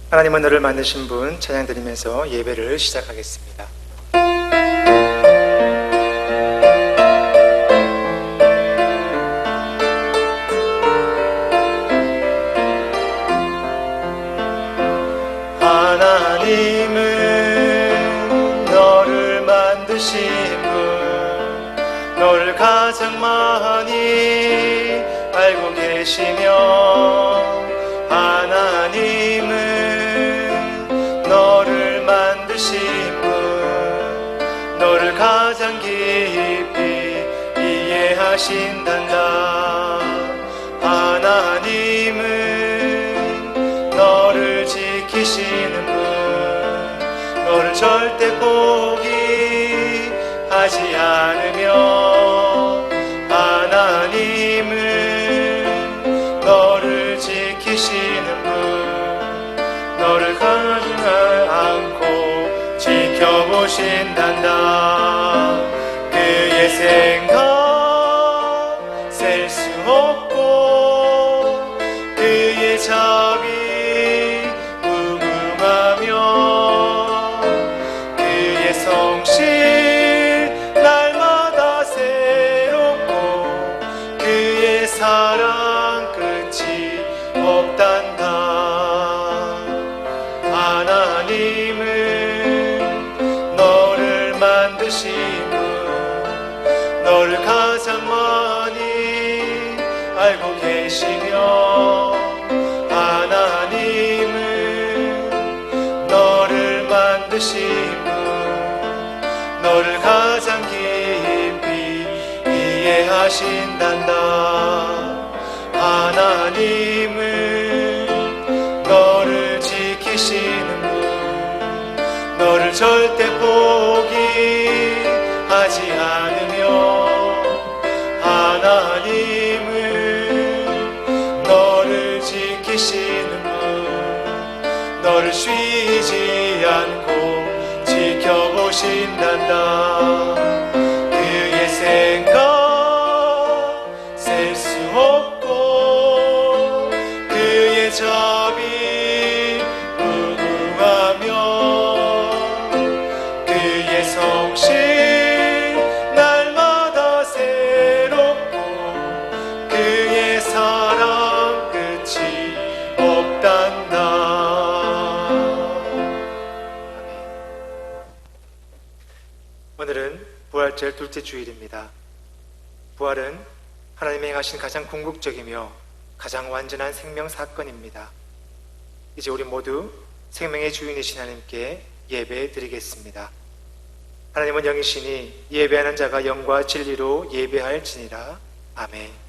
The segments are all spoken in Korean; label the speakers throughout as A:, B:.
A: 하나님은 너를 만드신 분 찬양 드리면서 예배를 시작하겠습니다. 하나님은 너를 만드신 분, 너를 가장 많이 알고 계시며, 하나님은 너를 만드신 분, 너를 가장 깊이 이해하신단다. 하나님은 너를 지키시는 분, 너를 절대 포기하지 않으며, 하나님은 너를 지키시는 분, 너를 가지 않고 지켜보신단다. 그의 생각 셀 수 없고 그의 자비 무궁하며, 그의 성실 날마다 새롭고 그의 사랑 끝이 없단다. 하나님은 너를 만드신 분, 너를 가장 많이 알고 계시며, 하나님은 너를 만드신 분, 너를 가장 깊이 이해하신단다. 하나님은 너를 지키시는 분, 너를 절대 포기하지 않으며, 하나님은 너를 지키시는 분, 너를 쉬지 않고 지켜보신단다. 그의 생각 셀 수 없고 그의 자비 무궁하며, 그의 성실 날마다 새롭고 그의 사랑 끝이 없단다. 오늘은 부활절 둘째 주일입니다. 부활은 하나님이 행하신 가장 궁극적이며 가장 완전한 생명 사건입니다. 이제 우리 모두 생명의 주인이신 하나님께 예배 드리겠습니다. 하나님은 영이시니 예배하는 자가 영과 진리로 예배할지니라. 아멘.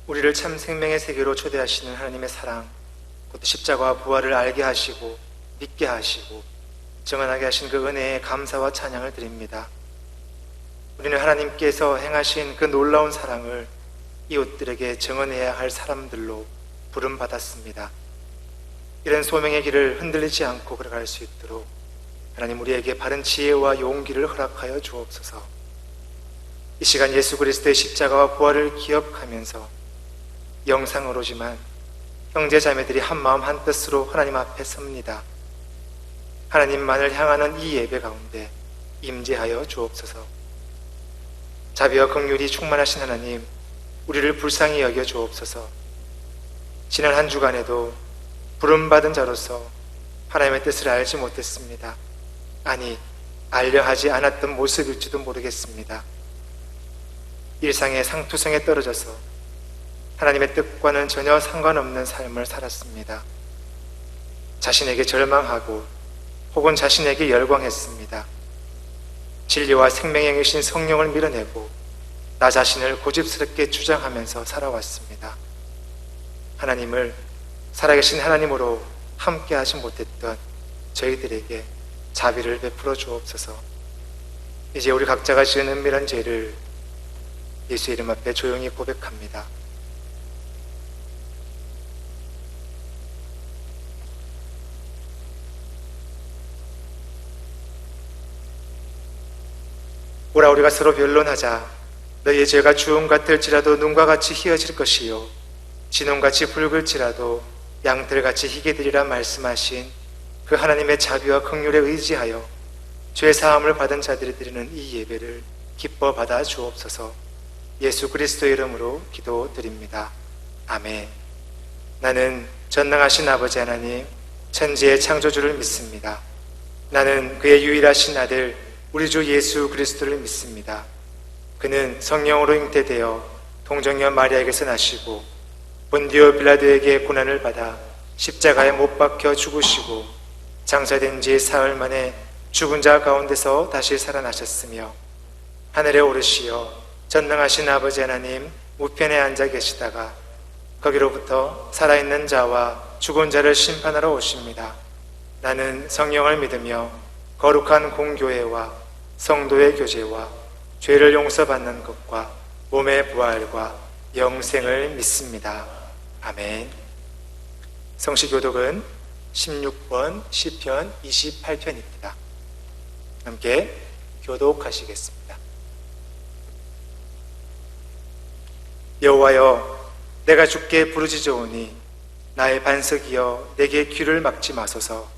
A: 우리를 참 생명의 세계로 초대하시는 하나님의 사랑, 곧 십자가와 부활을 알게 하시고 믿게 하시고 증언하게 하신 그 은혜에 감사와 찬양을 드립니다. 우리는 하나님께서 행하신 그 놀라운 사랑을 이웃들에게 증언해야 할 사람들로 부름받았습니다. 이런 소명의 길을 흔들리지 않고 걸어갈 수 있도록 하나님 우리에게 바른 지혜와 용기를 허락하여 주옵소서. 이 시간 예수 그리스도의 십자가와 부활을 기억하면서 영상으로지만 형제 자매들이 한마음 한뜻으로 하나님 앞에 섭니다. 하나님만을 향하는 이 예배 가운데 임재하여 주옵소서. 자비와 긍휼이 충만하신 하나님, 우리를 불쌍히 여겨 주옵소서. 지난 한 주간에도 부름받은 자로서 하나님의 뜻을 알지 못했습니다. 아니, 알려 하지 않았던 모습일지도 모르겠습니다. 일상의 상투성에 떨어져서 하나님의 뜻과는 전혀 상관없는 삶을 살았습니다. 자신에게 절망하고 혹은 자신에게 열광했습니다. 진리와 생명의 영이신 성령을 밀어내고 나 자신을 고집스럽게 주장하면서 살아왔습니다. 하나님을 살아계신 하나님으로 함께하지 못했던 저희들에게 자비를 베풀어 주옵소서. 이제 우리 각자가 지은 은밀한 죄를 예수 이름 앞에 조용히 고백합니다. 오라 우리가 서로 변론하자. 너희의 죄가 주홍 같을지라도 눈과 같이 희어질 것이요 진홍같이 붉을지라도 양털같이 희게 되리라 말씀하신 그 하나님의 자비와 긍휼에 의지하여 죄 사함을 받은 자들이 드리는 이 예배를 기뻐 받아 주옵소서. 예수 그리스도의 이름으로 기도드립니다. 아멘. 나는 전능하신 아버지 하나님 천지의 창조주를 믿습니다. 나는 그의 유일하신 아들 우리 주 예수 그리스도를 믿습니다. 그는 성령으로 잉태되어 동정녀 마리아에게서 나시고 본디오 빌라도에게 고난을 받아 십자가에 못 박혀 죽으시고 장사된 지 사흘 만에 죽은 자 가운데서 다시 살아나셨으며 하늘에 오르시어 전능하신 아버지 하나님 우편에 앉아 계시다가 거기로부터 살아있는 자와 죽은 자를 심판하러 오십니다. 나는 성령을 믿으며 거룩한 공교회와 성도의 교제와 죄를 용서받는 것과 몸의 부활과 영생을 믿습니다. 아멘. 성시교독은 16번 시편 28편입니다. 함께 교독하시겠습니다. 여호와여, 내가 주께 부르짖어오니 나의 반석이여 내게 귀를 막지 마소서.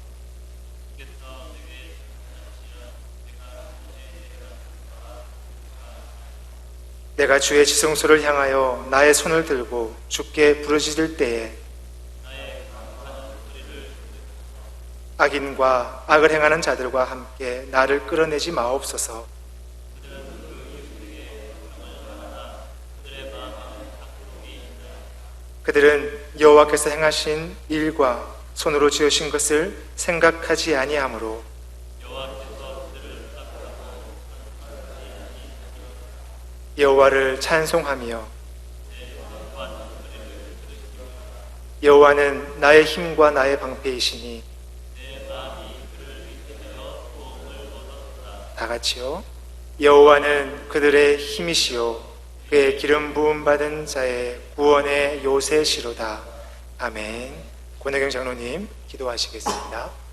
A: 내가 주의 지성소를 향하여 나의 손을 들고 주께 부르짖을 때에 악인과 악을 행하는 자들과 함께 나를 끌어내지 마옵소서. 그들은 여호와께서 행하신 일과 손으로 지으신 것을 생각하지 아니하므로 여호와를 찬송하며 여호와는 나의 힘과 나의 방패이시니 다 같이요. 여호와는 그들의 힘이시요 그의 기름 부음 받은 자의 구원의 요새시로다. 아멘. 권혜경 장로님 기도하시겠습니다.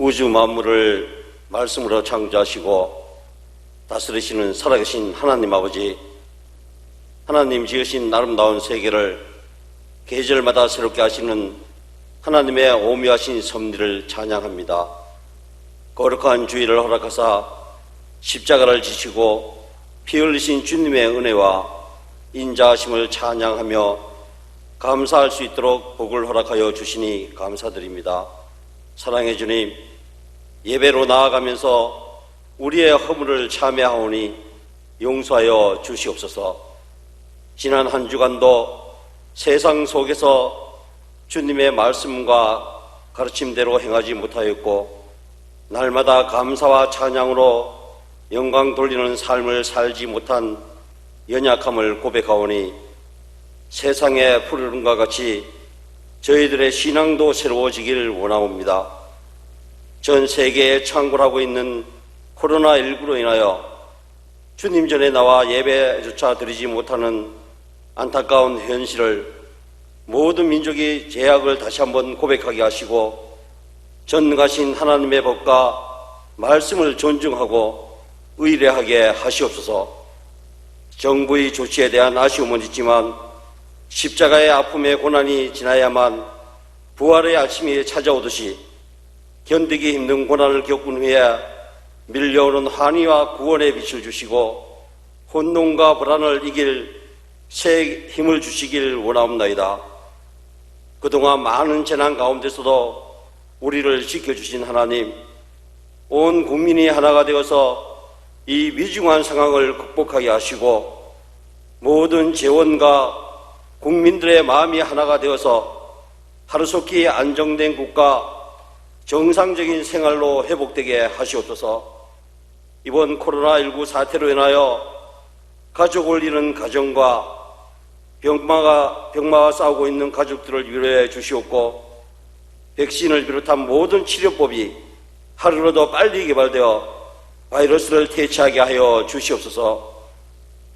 B: 우주 만물을 말씀으로 창조하시고 다스리시는 살아계신 하나님 아버지, 하나님 지으신 아름다운 세계를 계절마다 새롭게 하시는 하나님의 오묘하신 섭리를 찬양합니다. 거룩한 주일을 허락하사 십자가를 지시고 피 흘리신 주님의 은혜와 인자하심을 찬양하며 감사할 수 있도록 복을 허락하여 주시니 감사드립니다. 사랑해 주님, 예배로 나아가면서 우리의 허물을 참회하오니 용서하여 주시옵소서. 지난 한 주간도 세상 속에서 주님의 말씀과 가르침대로 행하지 못하였고 날마다 감사와 찬양으로 영광 돌리는 삶을 살지 못한 연약함을 고백하오니 세상의 푸르름과 같이 저희들의 신앙도 새로워지기를 원하옵니다. 전 세계에 창궐하고 있는 코로나19로 인하여 주님 전에 나와 예배조차 드리지 못하는 안타까운 현실을 모든 민족이 죄악을 다시 한번 고백하게 하시고 전능하신 하나님의 법과 말씀을 존중하고 의뢰하게 하시옵소서. 정부의 조치에 대한 아쉬움은 있지만 십자가의 아픔의 고난이 지나야만 부활의 아침이 찾아오듯이 견디기 힘든 고난을 겪은 후에 밀려오는 환희와 구원의 빛을 주시고 혼돈과 불안을 이길 새 힘을 주시길 원하옵나이다. 그동안 많은 재난 가운데서도 우리를 지켜주신 하나님, 온 국민이 하나가 되어서 이 위중한 상황을 극복하게 하시고 모든 재원과 국민들의 마음이 하나가 되어서 하루속히 안정된 국가, 정상적인 생활로 회복되게 하시옵소서. 이번 코로나19 사태로 인하여 가족을 잃은 가정과 병마와 싸우고 있는 가족들을 위로해 주시옵고, 백신을 비롯한 모든 치료법이 하루라도 빨리 개발되어 바이러스를 퇴치하게 하여 주시옵소서.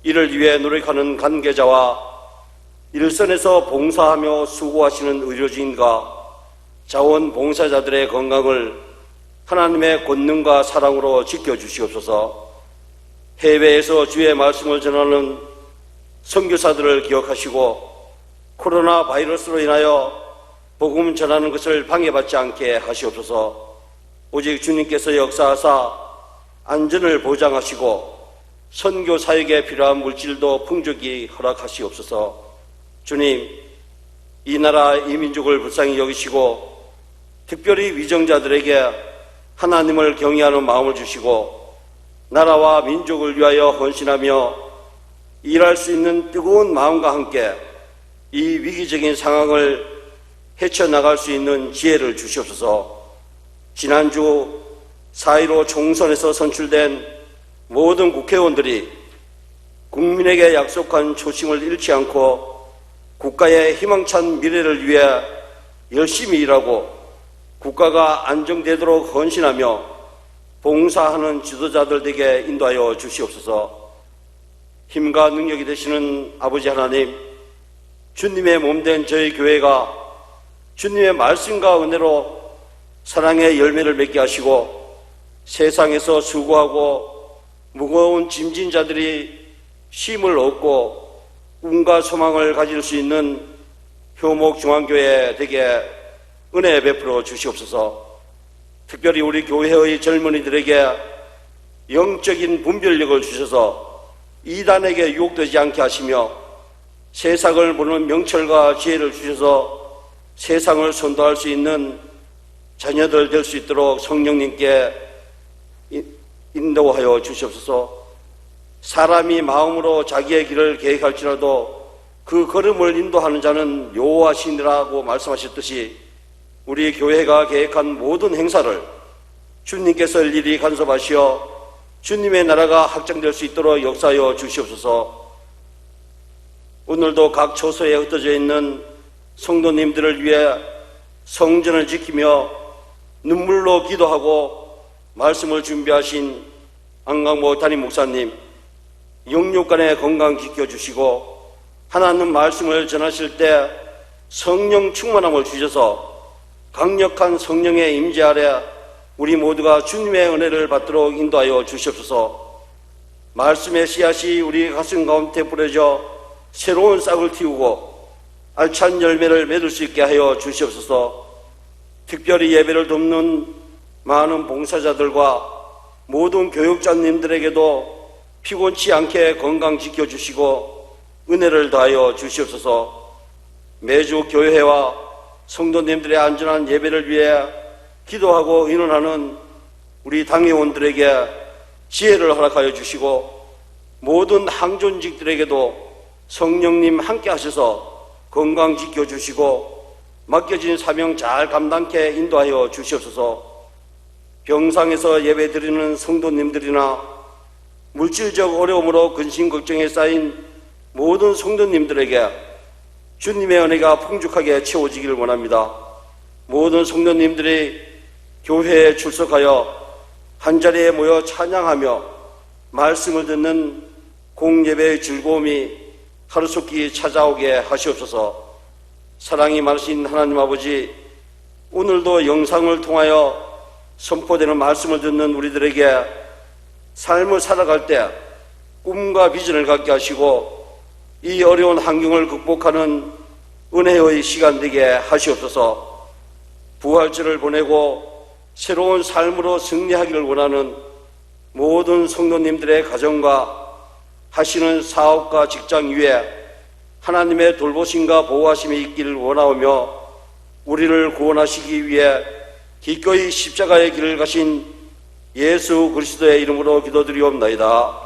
B: 이를 위해 노력하는 관계자와 일선에서 봉사하며 수고하시는 의료진과 자원봉사자들의 건강을 하나님의 권능과 사랑으로 지켜주시옵소서. 해외에서 주의 말씀을 전하는 선교사들을 기억하시고 코로나 바이러스로 인하여 복음 전하는 것을 방해받지 않게 하시옵소서. 오직 주님께서 역사하사 안전을 보장하시고 선교 사역에 필요한 물질도 풍족히 허락하시옵소서. 주님, 이 나라 이 민족을 불쌍히 여기시고 특별히 위정자들에게 하나님을 경외하는 마음을 주시고 나라와 민족을 위하여 헌신하며 일할 수 있는 뜨거운 마음과 함께 이 위기적인 상황을 헤쳐나갈 수 있는 지혜를 주시옵소서. 지난주 4.15 총선에서 선출된 모든 국회의원들이 국민에게 약속한 초심을 잃지 않고 국가의 희망찬 미래를 위해 열심히 일하고 국가가 안정되도록 헌신하며 봉사하는 지도자들에게 인도하여 주시옵소서. 힘과 능력이 되시는 아버지 하나님, 주님의 몸된 저희 교회가 주님의 말씀과 은혜로 사랑의 열매를 맺게 하시고 세상에서 수고하고 무거운 짐진 자들이 쉼을 얻고 꿈과 소망을 가질 수 있는 효목중앙교회 되게 은혜 베풀어 주시옵소서. 특별히 우리 교회의 젊은이들에게 영적인 분별력을 주셔서 이단에게 유혹되지 않게 하시며 세상을 보는 명철과 지혜를 주셔서 세상을 선도할 수 있는 자녀들 될 수 있도록 성령님께 인도하여 주시옵소서. 사람이 마음으로 자기의 길을 계획할지라도 그 걸음을 인도하는 자는 여호와시니라고 말씀하셨듯이 우리 교회가 계획한 모든 행사를 주님께서 일일이 간섭하시어 주님의 나라가 확장될 수 있도록 역사하여 주시옵소서. 오늘도 각 처소에 흩어져 있는 성도님들을 위해 성전을 지키며 눈물로 기도하고 말씀을 준비하신 안강모 담임 목사님, 영육간의 건강 지켜주시고 하나님 말씀을 전하실 때 성령 충만함을 주셔서 강력한 성령의 임재 아래 우리 모두가 주님의 은혜를 받도록 인도하여 주시옵소서. 말씀의 씨앗이 우리 가슴 가운데 뿌려져 새로운 싹을 틔우고 알찬 열매를 맺을 수 있게 하여 주시옵소서. 특별히 예배를 돕는 많은 봉사자들과 모든 교육자님들에게도 피곤치 않게 건강 지켜주시고 은혜를 더하여 주시옵소서. 매주 교회와 성도님들의 안전한 예배를 위해 기도하고 의논하는 우리 당회원들에게 지혜를 허락하여 주시고 모든 항존직들에게도 성령님 함께 하셔서 건강 지켜주시고 맡겨진 사명 잘 감당케 인도하여 주시옵소서. 병상에서 예배드리는 성도님들이나 물질적 어려움으로 근심 걱정에 쌓인 모든 성도님들에게 주님의 은혜가 풍족하게 채워지기를 원합니다. 모든 성도님들이 교회에 출석하여 한자리에 모여 찬양하며 말씀을 듣는 공예배의 즐거움이 하루속히 찾아오게 하시옵소서. 사랑이 많으신 하나님 아버지, 오늘도 영상을 통하여 선포되는 말씀을 듣는 우리들에게 삶을 살아갈 때 꿈과 비전을 갖게 하시고 이 어려운 환경을 극복하는 은혜의 시간 되게 하시옵소서. 부활절을 보내고 새로운 삶으로 승리하기를 원하는 모든 성도님들의 가정과 하시는 사업과 직장 위에 하나님의 돌보심과 보호하심이 있기를 원하오며 우리를 구원하시기 위해 기꺼이 십자가의 길을 가신 예수 그리스도의 이름으로 기도드리옵나이다.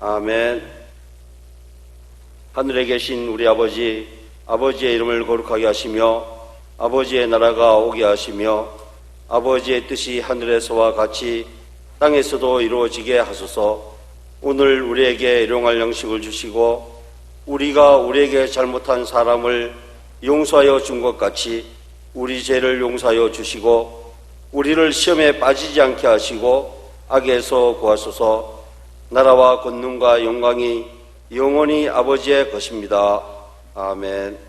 B: 아멘. 하늘에 계신 우리 아버지, 아버지의 이름을 거룩하게 하시며 아버지의 나라가 오게 하시며 아버지의 뜻이 하늘에서와 같이 땅에서도 이루어지게 하소서. 오늘 우리에게 일용할 양식을 주시고 우리가 우리에게 잘못한 사람을 용서하여 준 것 같이 우리 죄를 용서하여 주시고 우리를 시험에 빠지지 않게 하시고 악에서 구하소서. 나라와 권능과 영광이 영원히 아버지의 것입니다. 아멘.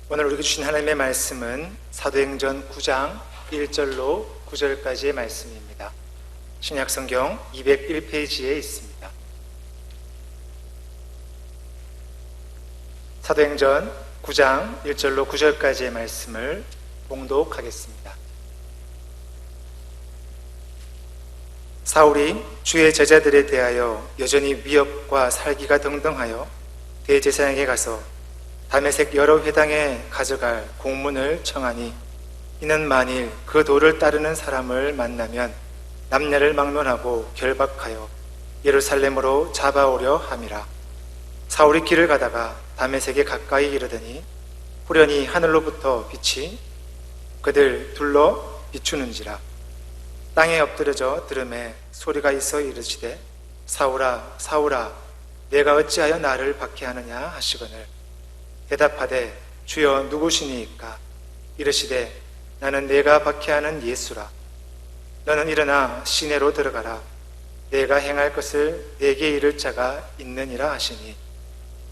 A: 오늘 우리에게 주신 하나님의 말씀은 사도행전 9장 1절로 9절까지의 말씀입니다. 신약성경 201페이지에 있습니다. 사도행전 9장 1절로 9절까지의 말씀을 봉독하겠습니다. 사울이 주의 제자들에 대하여 여전히 위협과 살기가 등등하여 대제사장에게 가서 다메섹 여러 회당에 가져갈 공문을 청하니 이는 만일 그 도를 따르는 사람을 만나면 남녀를 막론하고 결박하여 예루살렘으로 잡아오려 함이라. 사울이 길을 가다가 다메섹에 가까이 이르더니 후련히 하늘로부터 빛이 그들 둘러 비추는지라. 땅에 엎드려져 들음에 소리가 있어 이르시되 사울아 사울아 내가 어찌하여 나를 박해하느냐 하시거늘 대답하되 주여 누구시니이까? 이르시되 나는 내가 박해하는 예수라. 너는 일어나 시내로 들어가라. 내가 행할 것을 내게 이를 자가 있느니라 하시니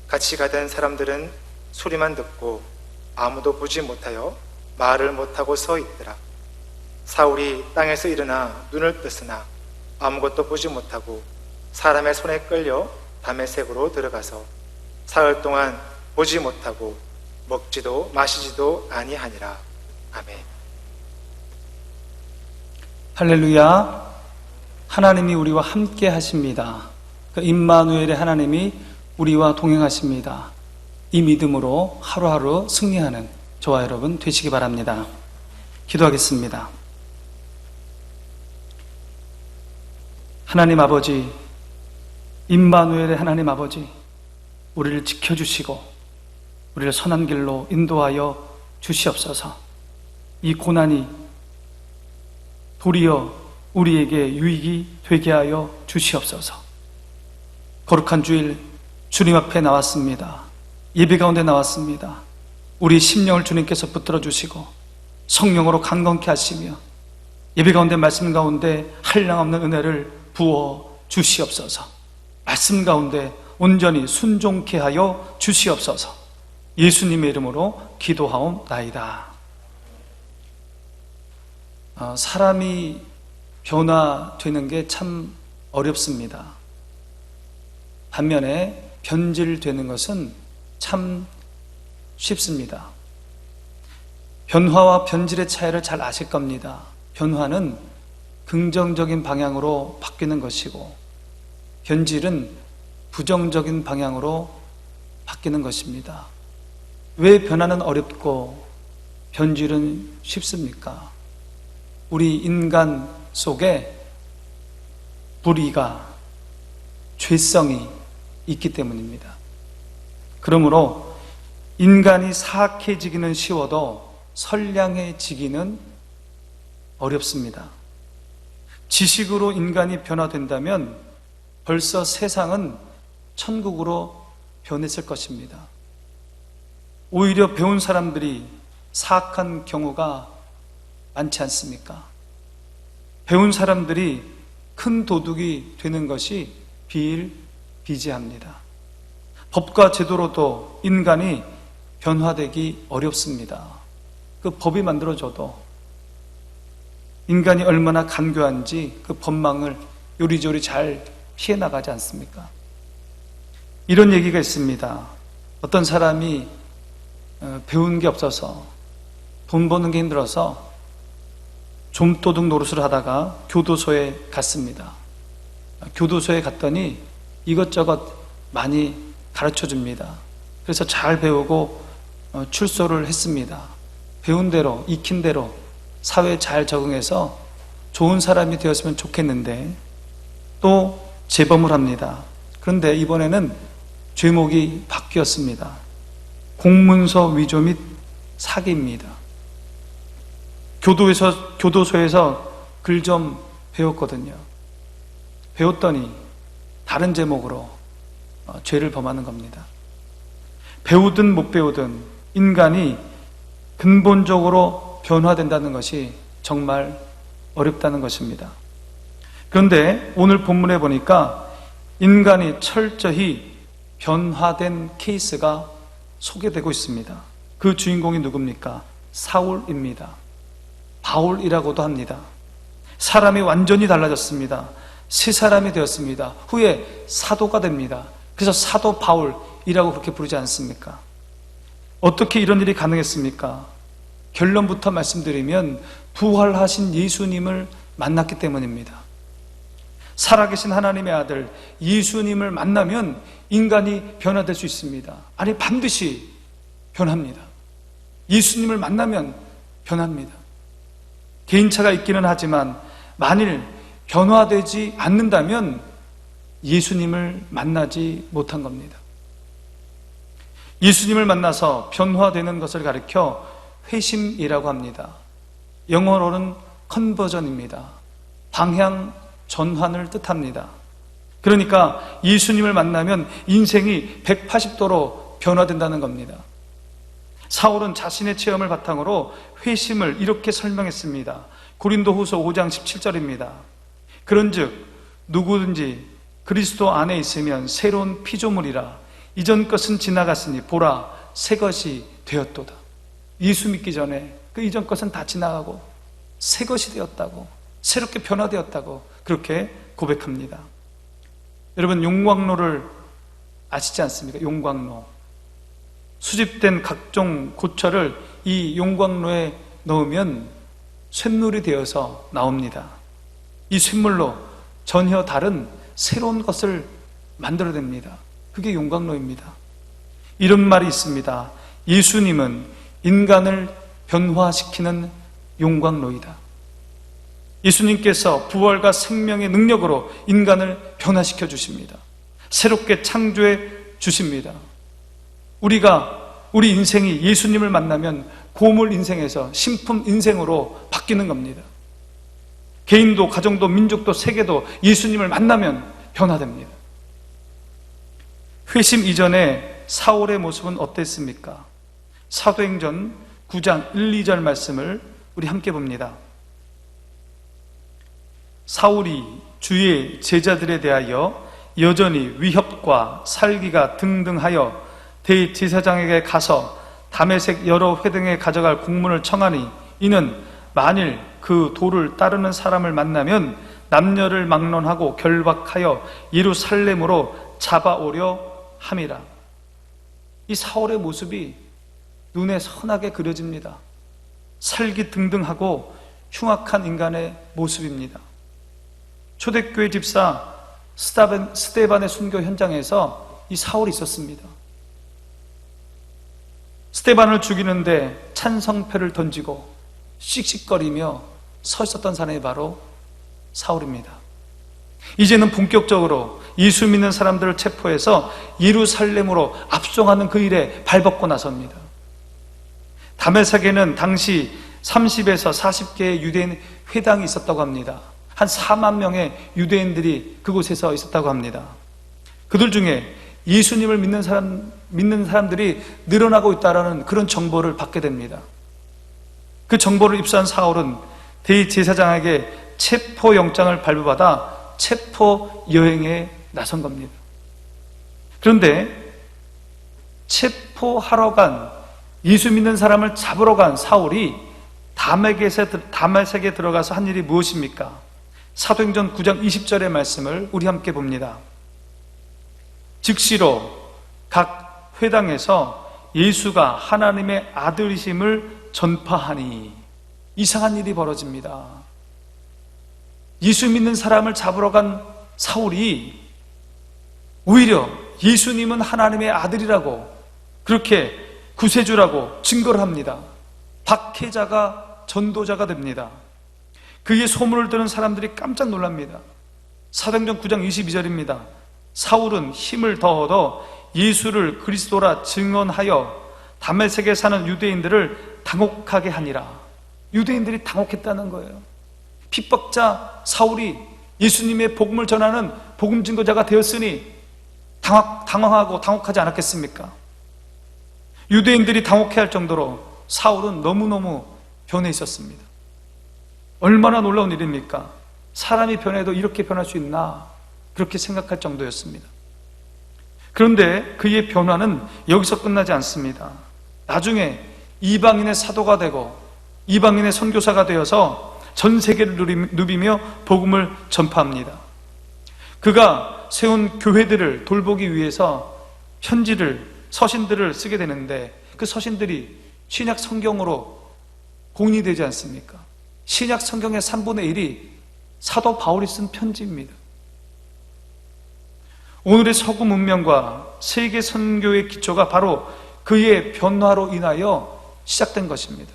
A: 같이 가던 사람들은 소리만 듣고 아무도 보지 못하여 말을 못하고 서 있더라. 사울이 땅에서 일어나 눈을 떴으나 아무것도 보지 못하고 사람의 손에 끌려 다메섹으로 들어가서 사흘 동안 보지 못하고 먹지도 마시지도 아니하니라. 아멘.
C: 할렐루야. 하나님이 우리와 함께 하십니다. 그 임마누엘의 하나님이 우리와 동행하십니다. 이 믿음으로 하루하루 승리하는 저와 여러분 되시기 바랍니다. 기도하겠습니다. 하나님 아버지, 임마누엘의 하나님 아버지, 우리를 지켜주시고 우리를 선한 길로 인도하여 주시옵소서. 이 고난이 도리어 우리에게 유익이 되게 하여 주시옵소서. 거룩한 주일 주님 앞에 나왔습니다. 예배 가운데 나왔습니다. 우리 심령을 주님께서 붙들어 주시고 성령으로 강건케 하시며 예배 가운데 말씀 가운데 한량없는 은혜를 부어 주시옵소서. 말씀 가운데 온전히 순종케 하여 주시옵소서. 예수님의 이름으로 기도하옵나이다. 사람이 변화되는 게 참 어렵습니다. 반면에 변질되는 것은 참 쉽습니다. 변화와 변질의 차이를 잘 아실 겁니다. 변화는 긍정적인 방향으로 바뀌는 것이고 변질은 부정적인 방향으로 바뀌는 것입니다. 왜 변화는 어렵고 변질은 쉽습니까? 우리 인간 속에 불의가, 죄성이 있기 때문입니다. 그러므로 인간이 사악해지기는 쉬워도 선량해지기는 어렵습니다. 지식으로 인간이 변화된다면 벌써 세상은 천국으로 변했을 것입니다. 오히려 배운 사람들이 사악한 경우가 많지 않습니까? 배운 사람들이 큰 도둑이 되는 것이 비일비재합니다. 법과 제도로도 인간이 변화되기 어렵습니다. 그 법이 만들어져도 인간이 얼마나 간교한지 그 법망을 요리조리 잘 피해 나가지 않습니까? 이런 얘기가 있습니다. 어떤 사람이 배운 게 없어서 돈 버는 게 힘들어서 좀도둑 노릇을 하다가 교도소에 갔습니다. 교도소에 갔더니 이것저것 많이 가르쳐 줍니다. 그래서 잘 배우고 출소를 했습니다. 배운 대로, 익힌 대로 사회에 잘 적응해서 좋은 사람이 되었으면 좋겠는데 또 재범을 합니다. 그런데 이번에는 죄목이 바뀌었습니다. 공문서 위조 및 사기입니다. 교도소에서 글 좀 배웠거든요. 배웠더니 다른 제목으로 죄를 범하는 겁니다. 배우든 못 배우든 인간이 근본적으로 변화된다는 것이 정말 어렵다는 것입니다. 그런데 오늘 본문에 보니까 인간이 철저히 변화된 케이스가 소개되고 있습니다. 그 주인공이 누굽니까? 사울입니다. 바울이라고도 합니다. 사람이 완전히 달라졌습니다. 새 사람이 되었습니다. 후에 사도가 됩니다. 그래서 사도 바울이라고 그렇게 부르지 않습니까? 어떻게 이런 일이 가능했습니까? 결론부터 말씀드리면 부활하신 예수님을 만났기 때문입니다. 살아계신 하나님의 아들 예수님을 만나면 인간이 변화될 수 있습니다. 아니, 반드시 변합니다. 예수님을 만나면 변합니다. 개인차가 있기는 하지만 만일 변화되지 않는다면 예수님을 만나지 못한 겁니다. 예수님을 만나서 변화되는 것을 가리켜 회심이라고 합니다. 영어로는 컨버전입니다. 방향 전환을 뜻합니다. 그러니까 예수님을 만나면 인생이 180도로 변화된다는 겁니다. 사울은 자신의 체험을 바탕으로 회심을 이렇게 설명했습니다. 고린도후서 5장 17절입니다. 그런즉 누구든지 그리스도 안에 있으면 새로운 피조물이라 이전 것은 지나갔으니 보라 새 것이 되었도다. 예수 믿기 전에 그 이전 것은 다 지나가고 새 것이 되었다고, 새롭게 변화되었다고 그렇게 고백합니다. 여러분, 용광로를 아시지 않습니까? 용광로. 수집된 각종 고철을 이 용광로에 넣으면 쇳물이 되어서 나옵니다. 이 쇳물로 전혀 다른 새로운 것을 만들어냅니다. 그게 용광로입니다. 이런 말이 있습니다. 예수님은 인간을 변화시키는 용광로이다. 예수님께서 부활과 생명의 능력으로 인간을 변화시켜 주십니다. 새롭게 창조해 주십니다. 우리 인생이 예수님을 만나면 고물 인생에서 신품 인생으로 바뀌는 겁니다. 개인도, 가정도, 민족도, 세계도 예수님을 만나면 변화됩니다. 회심 이전에 사울의 모습은 어땠습니까? 사도행전 9장 1, 2절 말씀을 우리 함께 봅니다. 사울이 주의 제자들에 대하여 여전히 위협과 살기가 등등하여 대제사장에게 가서 다메섹 여러 회당에 가져갈 공문을 청하니 이는 만일 그 도를 따르는 사람을 만나면 남녀를 막론하고 결박하여 예루살렘으로 잡아오려 함이라. 이 사울의 모습이 눈에 선하게 그려집니다. 살기 등등하고 흉악한 인간의 모습입니다. 초대교회 집사 스데반의 순교 현장에서 이 사울이 있었습니다. 스데반을 죽이는데 찬성패를 던지고 씩씩거리며 서 있었던 사람이 바로 사울입니다. 이제는 본격적으로 예수 믿는 사람들을 체포해서 예루살렘으로 압송하는 그 일에 발벗고 나섭니다. 다메섹에는 당시 30에서 40개의 유대인 회당이 있었다고 합니다. 한 4만 명의 유대인들이 그곳에서 있었다고 합니다. 그들 중에 예수님을 믿는 사람들이 늘어나고 있다는 그런 정보를 받게 됩니다. 그 정보를 입수한 사울은 대제사장에게 체포영장을 발부받아 체포 여행에 나선 겁니다. 그런데 체포하러 간, 예수 믿는 사람을 잡으러 간 사울이 다메섹에 들어가서 한 일이 무엇입니까? 사도행전 9장 20절의 말씀을 우리 함께 봅니다. 즉시로 각 회당에서 예수가 하나님의 아들이심을 전파하니, 이상한 일이 벌어집니다. 예수 믿는 사람을 잡으러 간 사울이 오히려 예수님은 하나님의 아들이라고 그렇게 구세주라고 증거를 합니다. 박해자가 전도자가 됩니다. 그의 소문을 들은 사람들이 깜짝 놀랍니다. 사도행전 9장 22절입니다. 사울은 힘을 더 얻어 예수를 그리스도라 증언하여 다메섹에 사는 유대인들을 당혹하게 하니라. 유대인들이 당혹했다는 거예요. 핍박자 사울이 예수님의 복음을 전하는 복음 증거자가 되었으니 당황하고 당혹하지 않았겠습니까? 유대인들이 당혹해할 정도로 사울은 너무너무 변해 있었습니다. 얼마나 놀라운 일입니까? 사람이 변해도 이렇게 변할 수 있나? 그렇게 생각할 정도였습니다. 그런데 그의 변화는 여기서 끝나지 않습니다. 나중에 이방인의 사도가 되고 이방인의 선교사가 되어서 전 세계를 누비며 복음을 전파합니다. 그가 세운 교회들을 돌보기 위해서 편지를, 서신들을 쓰게 되는데 그 서신들이 신약 성경으로 공리되지 않습니까? 신약 성경의 3분의 1이 사도 바울이 쓴 편지입니다. 오늘의 서구 문명과 세계 선교의 기초가 바로 그의 변화로 인하여 시작된 것입니다.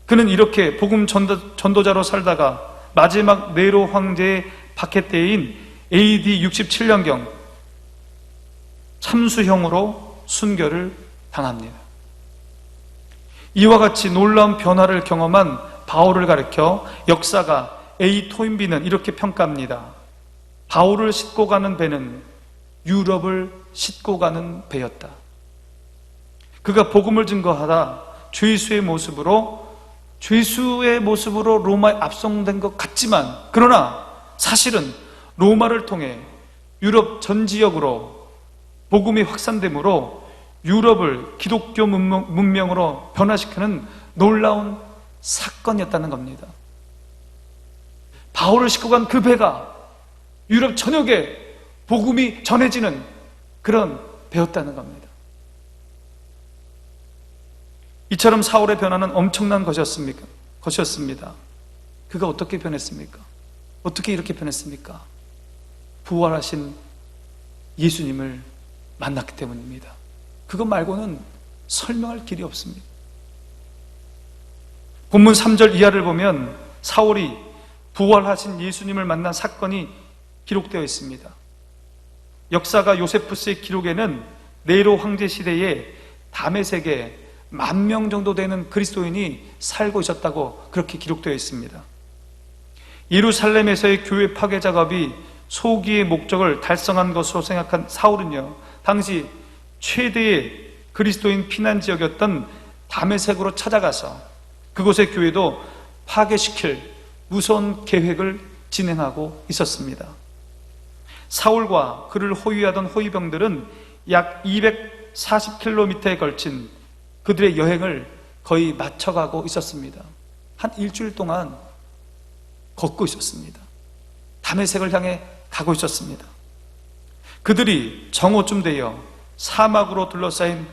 C: 그는 이렇게 복음 전도자로 살다가 마지막 네로 황제의 박해 때인 AD 67년경 참수형으로 순교를 당합니다. 이와 같이 놀라운 변화를 경험한 바울을 가리켜 역사가 A. 토인비는 이렇게 평가합니다. 바울을 싣고 가는 배는 유럽을 싣고 가는 배였다. 그가 복음을 증거하다 죄수의 모습으로 로마에 압송된 것 같지만, 그러나 사실은 로마를 통해 유럽 전 지역으로 복음이 확산되므로 유럽을 기독교 문명으로 변화시키는 놀라운 사건이었다는 겁니다. 바울을 싣고 간 그 배가 유럽 전역에 복음이 전해지는 그런 배였다는 겁니다. 이처럼 사울의 변화는 엄청난 것이었습니다. 그가 어떻게 변했습니까? 어떻게 이렇게 변했습니까? 부활하신 예수님을 만났기 때문입니다. 그것 말고는 설명할 길이 없습니다. 본문 3절 이하를 보면 사울이 부활하신 예수님을 만난 사건이 기록되어 있습니다. 역사가 요세푸스의 기록에는 네로 황제 시대에 다메섹에 10,000명 정도 되는 그리스도인이 살고 있었다고 그렇게 기록되어 있습니다. 예루살렘에서의 교회 파괴 작업이 소기의 목적을 달성한 것으로 생각한 사울은요, 당시 최대의 그리스도인 피난 지역이었던 다메섹으로 찾아가서 그곳의 교회도 파괴시킬 무서운 계획을 진행하고 있었습니다. 사울과 그를 호위하던 호위병들은 약 240km에 걸친 그들의 여행을 거의 맞춰가고 있었습니다. 한 일주일 동안 걷고 있었습니다. 다메섹을 향해 가고 있었습니다. 그들이 정오쯤 되어 사막으로 둘러싸인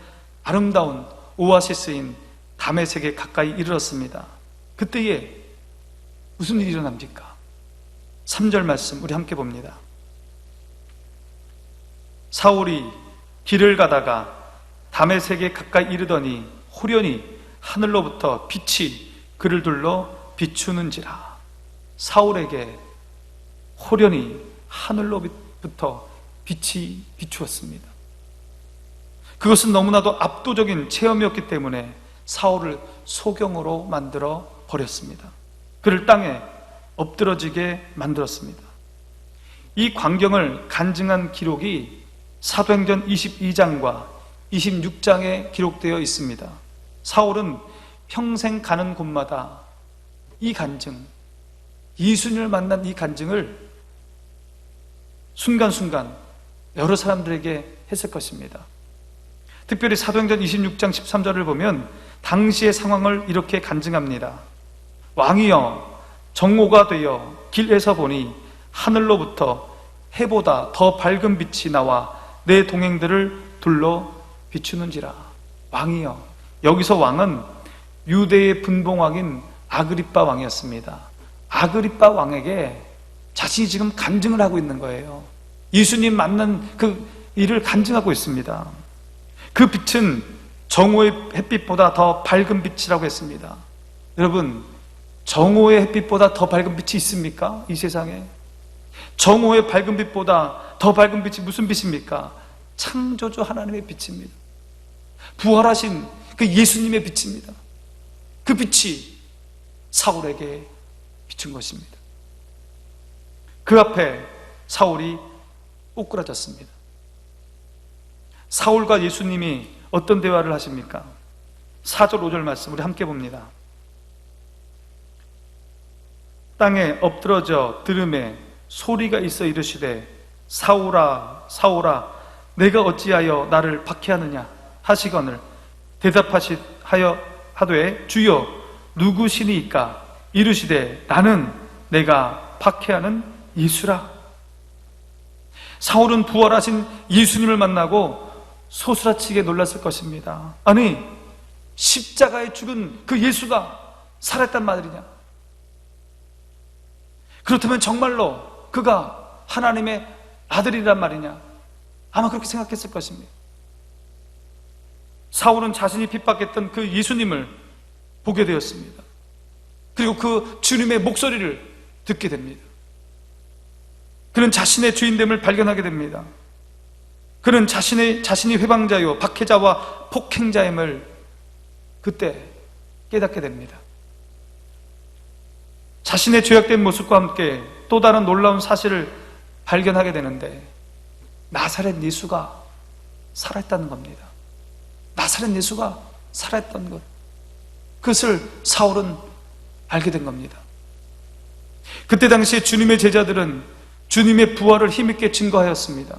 C: 아름다운 오아시스인 다메섹에 가까이 이르렀습니다. 그때에 무슨 일이 일어납니까? 3절 말씀 우리 함께 봅니다. 사울이 길을 가다가 다메섹에 가까이 이르더니 호련히 하늘로부터 빛이 그를 둘러 비추는지라. 사울에게 호련히 하늘로부터 빛이 비추었습니다. 그것은 너무나도 압도적인 체험이었기 때문에 사울을 소경으로 만들어 버렸습니다. 그를 땅에 엎드러지게 만들었습니다. 이 광경을 간증한 기록이 사도행전 22장과 26장에 기록되어 있습니다. 사울은 평생 가는 곳마다 이 간증, 예수님을 만난 이 간증을 순간순간 여러 사람들에게 했을 것입니다. 특별히 사도행전 26장 13절을 보면 당시의 상황을 이렇게 간증합니다. 왕이여, 정오가 되어 길에서 보니 하늘로부터 해보다 더 밝은 빛이 나와 내 동행들을 둘러 비추는지라. 왕이여, 여기서 왕은 유대의 분봉왕인 아그리빠 왕이었습니다. 아그리빠 왕에게 자신이 지금 간증을 하고 있는 거예요. 예수님 만난 그 일을 간증하고 있습니다. 그 빛은 정오의 햇빛보다 더 밝은 빛이라고 했습니다. 여러분, 정오의 햇빛보다 더 밝은 빛이 있습니까? 이 세상에 정오의 밝은 빛보다 더 밝은 빛이 무슨 빛입니까? 창조주 하나님의 빛입니다. 부활하신 그 예수님의 빛입니다. 그 빛이 사울에게 비춘 것입니다. 그 앞에 사울이 꼬꾸라졌습니다. 사울과 예수님이 어떤 대화를 하십니까? 4절 5절 말씀 우리 함께 봅니다. 땅에 엎드러져 들음에 소리가 있어 이르시되 사울아 사울아 내가 어찌하여 나를 박해하느냐 하시거늘 대답하시하여 하되 주여 누구시니이까 이르시되 나는 내가 박해하는 예수라. 사울은 부활하신 예수님을 만나고 소스라치게 놀랐을 것입니다. 아니 십자가에 죽은 그 예수가 살았단 말이냐? 그렇다면 정말로 그가 하나님의 아들이란 말이냐? 아마 그렇게 생각했을 것입니다. 사울은 자신이 핍박했던 그 예수님을 보게 되었습니다. 그리고 그 주님의 목소리를 듣게 됩니다. 그는 자신의 주인됨을 발견하게 됩니다. 그는 자신이 회방자요 박해자와 폭행자임을 그때 깨닫게 됩니다. 자신의 죄악된 모습과 함께 또 다른 놀라운 사실을 발견하게 되는데 나사렛 예수가 살아있다는 겁니다. 나사렛 예수가 살아있던 것, 그것을 사울은 알게 된 겁니다. 그때 당시에 주님의 제자들은 주님의 부활을 힘있게 증거하였습니다.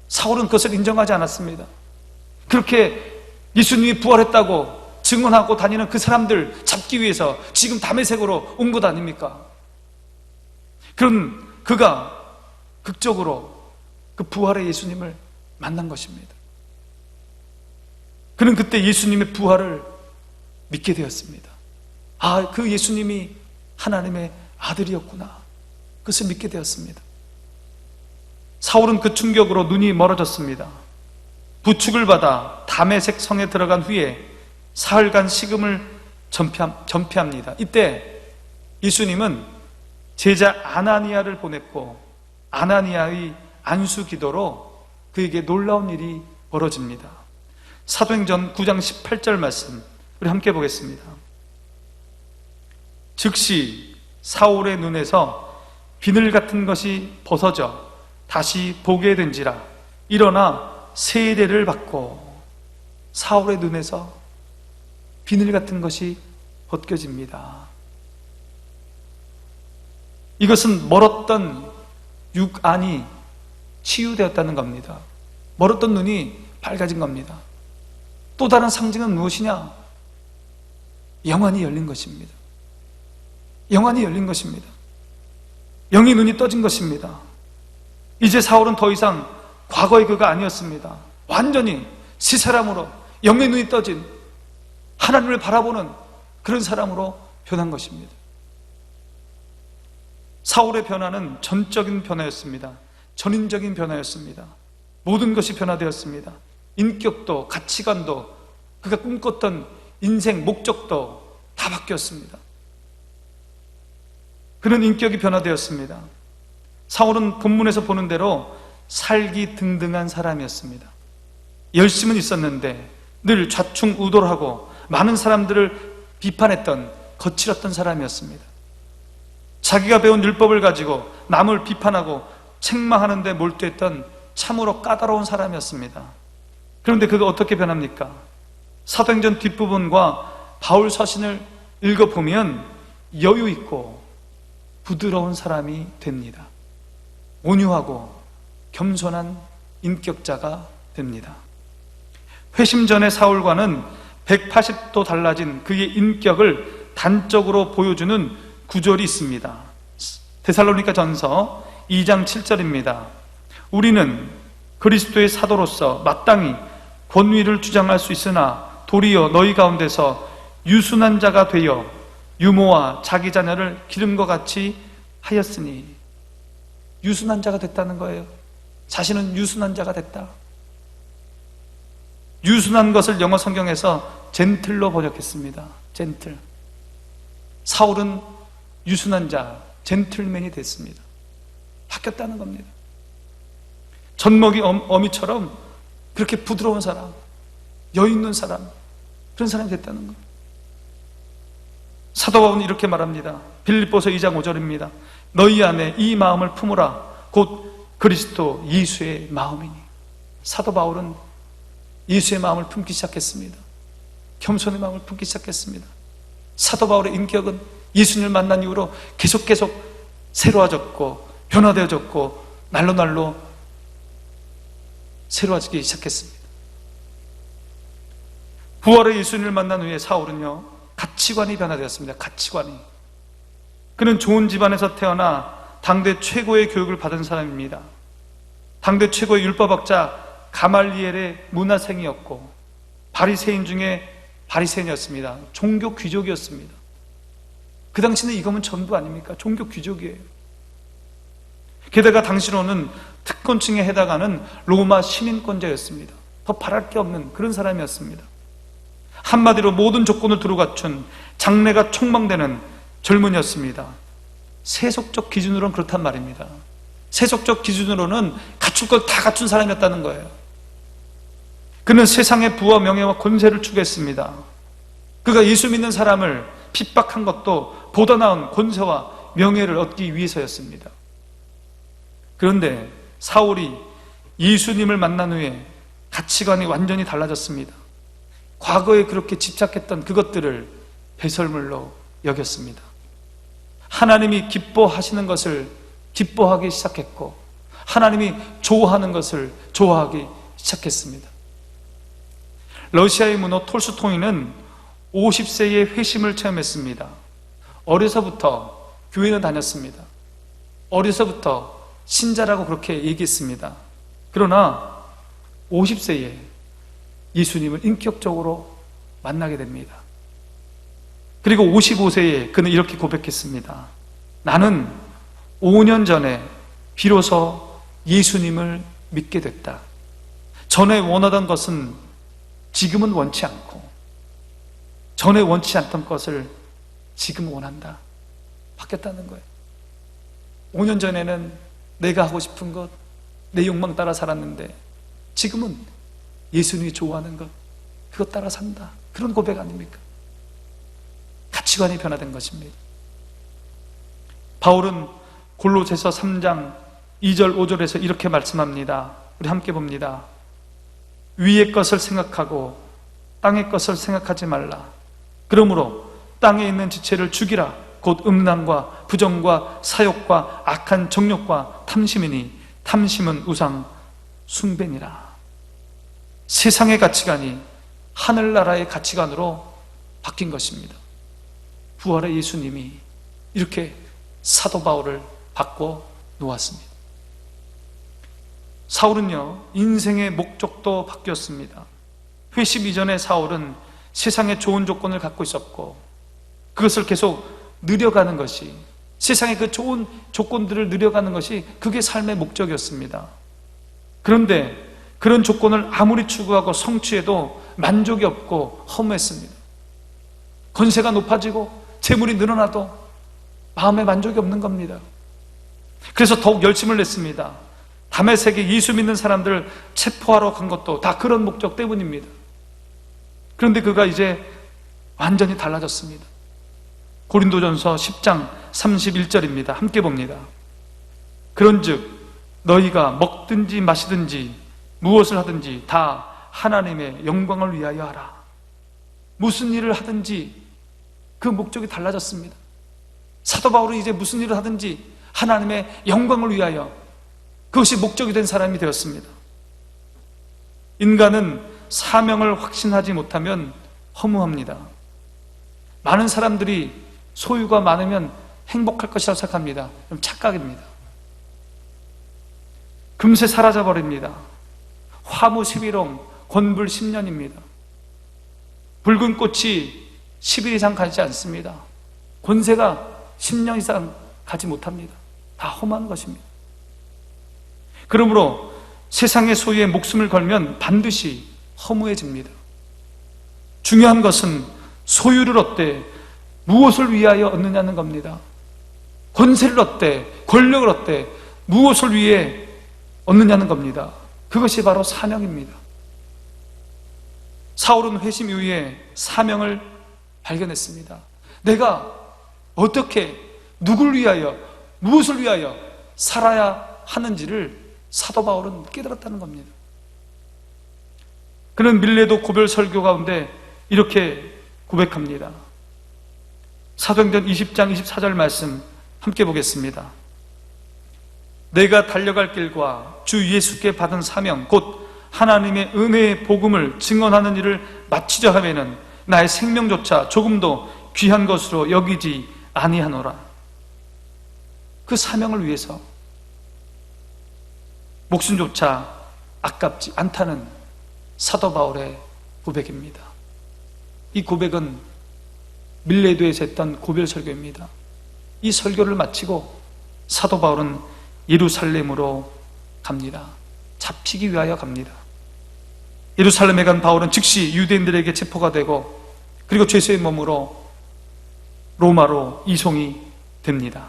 C: 사울은 그것을 인정하지 않았습니다. 그렇게 예수님이 부활했다고 증언하고 다니는 그 사람들 잡기 위해서 지금 다메섹으로 온 것 아닙니까? 그런 그가 극적으로 그 부활의 예수님을 만난 것입니다. 그는 그때 예수님의 부활을 믿게 되었습니다. 아, 그 예수님이 하나님의 아들이었구나. 그것을 믿게 되었습니다. 사울은 그 충격으로 눈이 멀어졌습니다. 부축을 받아 다메섹 성에 들어간 후에 사흘간 식음을 전폐합니다. 이때 예수님은 제자 아나니아를 보냈고 아나니아의 안수 기도로 그에게 놀라운 일이 벌어집니다. 사도행전 9장 18절 말씀 우리 함께 보겠습니다. 즉시 사울의 눈에서 비늘 같은 것이 벗어져 다시 보게 된지라 일어나 세례를 받고 사울의 눈에서 비늘 같은 것이 벗겨집니다. 이것은 멀었던 육안이 치유되었다는 겁니다. 멀었던 눈이 밝아진 겁니다. 또 다른 상징은 무엇이냐? 영안이 열린 것입니다. 영안이 열린 것입니다. 영의 눈이 떠진 것입니다. 이제 사울은 더 이상 과거의 그가 아니었습니다. 완전히 새 사람으로 영의 눈이 떠진 하나님을 바라보는 그런 사람으로 변한 것입니다. 사울의 변화는 전적인 변화였습니다. 전인적인 변화였습니다. 모든 것이 변화되었습니다. 인격도 가치관도 그가 꿈꿨던 인생 목적도 다 바뀌었습니다. 그런 인격이 변화되었습니다. 사울은 본문에서 보는 대로 살기 등등한 사람이었습니다. 열심은 있었는데 늘 좌충우돌하고 많은 사람들을 비판했던 거칠었던 사람이었습니다. 자기가 배운 율법을 가지고 남을 비판하고 책망하는 데 몰두했던 참으로 까다로운 사람이었습니다. 그런데 그가 어떻게 변합니까? 사도행전 뒷부분과 바울 서신을 읽어보면 여유 있고 부드러운 사람이 됩니다. 온유하고 겸손한 인격자가 됩니다. 회심 전의 사울과는 180도 달라진 그의 인격을 단적으로 보여주는 구절이 있습니다. 데살로니가 전서 2장 7절입니다. 우리는 그리스도의 사도로서 마땅히 권위를 주장할 수 있으나 도리어 너희 가운데서 유순한 자가 되어 유모와 자기 자녀를 기름과 같이 하였으니 유순한 자가 됐다는 거예요. 자신은 유순한 자가 됐다. 유순한 것을 영어 성경에서 젠틀로 번역했습니다. 젠틀. 사울은 유순한 자, 젠틀맨이 됐습니다. 바뀌었다는 겁니다. 젖먹이 어미처럼 그렇게 부드러운 사람, 여유 있는 사람, 그런 사람이 됐다는 것. 사도 바울은 이렇게 말합니다. 빌립보서 2장 5절입니다. 너희 안에 이 마음을 품으라. 곧 그리스도 예수의 마음이니. 사도 바울은 예수의 마음을 품기 시작했습니다. 겸손의 마음을 품기 시작했습니다. 사도 바울의 인격은 예수님을 만난 이후로 계속 새로워졌고 변화되어졌고 날로 새로워지기 시작했습니다. 부활의 예수님을 만난 후에 사울은요, 가치관이 변화되었습니다. 가치관이. 그는 좋은 집안에서 태어나 당대 최고의 교육을 받은 사람입니다. 당대 최고의 율법학자 가말리엘의 문화생이었고 바리새인 중에 바리새인이었습니다. 종교 귀족이었습니다. 그 당시는 이거면 전부 아닙니까? 종교 귀족이에요. 게다가 당시로는 특권층에 해당하는 로마 시민권자였습니다. 더 바랄 게 없는 그런 사람이었습니다. 한마디로 모든 조건을 두루 갖춘 장래가 촉망되는 젊은이였습니다. 세속적 기준으로는 그렇단 말입니다. 세속적 기준으로는 갖출 걸 다 갖춘 사람이었다는 거예요. 그는 세상의 부와 명예와 권세를 추구했습니다. 그가 예수 믿는 사람을 핍박한 것도 보다 나은 권세와 명예를 얻기 위해서였습니다. 그런데 사울이 예수님을 만난 후에 가치관이 완전히 달라졌습니다. 과거에 그렇게 집착했던 그것들을 배설물로 여겼습니다. 하나님이 기뻐하시는 것을 기뻐하기 시작했고 하나님이 좋아하는 것을 좋아하기 시작했습니다. 러시아의 문호 톨스토이는 50세의 회심을 체험했습니다. 어려서부터 교회는 다녔습니다. 어려서부터 신자라고 그렇게 얘기했습니다. 그러나 50세에 예수님을 인격적으로 만나게 됩니다. 그리고 55세에 그는 이렇게 고백했습니다. 나는 5년 전에 비로소 예수님을 믿게 됐다. 전에 원하던 것은 지금은 원치 않고 전에 원치 않던 것을 지금 원한다. 바뀌었다는 거예요. 5년 전에는 내가 하고 싶은 것, 내 욕망 따라 살았는데 지금은 예수님이 좋아하는 것, 그것 따라 산다. 그런 고백 아닙니까? 가치관이 변화된 것입니다. 바울은 골로새서 3장 2절 5절에서 이렇게 말씀합니다. 우리 함께 봅니다. 위의 것을 생각하고 땅의 것을 생각하지 말라. 그러므로 땅에 있는 지체를 죽이라. 곧 음란과 부정과 사욕과 악한 정욕과 탐심이니 탐심은 우상 숭배니라. 세상의 가치관이 하늘나라의 가치관으로 바뀐 것입니다. 부활의 예수님이 이렇게 사도 바울을 바꿔 놓았습니다. 사울은요, 인생의 목적도 바뀌었습니다. 회심 이전의 사울은 세상의 좋은 조건을 갖고 있었고 그것을 계속 누려가는 것이, 세상의 그 좋은 조건들을 누려가는 것이 그게 삶의 목적이었습니다. 그런데 그런 조건을 아무리 추구하고 성취해도 만족이 없고 허무했습니다. 권세가 높아지고 재물이 늘어나도 마음에 만족이 없는 겁니다. 그래서 더욱 열심을 냈습니다. 다메섹에 예수 믿는 사람들을 체포하러 간 것도 다 그런 목적 때문입니다. 그런데 그가 이제 완전히 달라졌습니다. 고린도전서 10장 31절입니다. 함께 봅니다. 그런즉 너희가 먹든지 마시든지 무엇을 하든지 다 하나님의 영광을 위하여 하라. 무슨 일을 하든지 그 목적이 달라졌습니다. 사도 바울은 이제 무슨 일을 하든지 하나님의 영광을 위하여, 그것이 목적이 된 사람이 되었습니다. 인간은 사명을 확신하지 못하면 허무합니다. 많은 사람들이 소유가 많으면 행복할 것이라고 생각합니다. 그럼 착각입니다. 금세 사라져버립니다. 화무 11홍, 권불 10년입니다. 붉은 꽃이 10일 이상 가지 않습니다. 권세가 10년 이상 가지 못합니다. 다 험한 것입니다. 그러므로 세상의 소유에 목숨을 걸면 반드시 허무해집니다. 중요한 것은 소유를 얻되 무엇을 위하여 얻느냐는 겁니다. 권세를 얻되 권력을 얻되 무엇을 위해 얻느냐는 겁니다. 그것이 바로 사명입니다. 사울은 회심 이후에 사명을 발견했습니다. 내가 어떻게 누구를 위하여 무엇을 위하여 살아야 하는지를 사도 바울은 깨달았다는 겁니다. 그는 밀레도 고별 설교 가운데 이렇게 고백합니다. 사도행전 20장 24절 말씀 함께 보겠습니다. 내가 달려갈 길과 주 예수께 받은 사명 곧 하나님의 은혜의 복음을 증언하는 일을 마치려 하면은 나의 생명조차 조금도 귀한 것으로 여기지 아니하노라. 그 사명을 위해서 목숨조차 아깝지 않다는 사도 바울의 고백입니다. 이 고백은 밀레도에서 했던 고별 설교입니다. 이 설교를 마치고 사도 바울은 예루살렘으로 갑니다. 잡히기 위하여 갑니다. 예루살렘에 간 바울은 즉시 유대인들에게 체포가 되고 그리고 죄수의 몸으로 로마로 이송이 됩니다.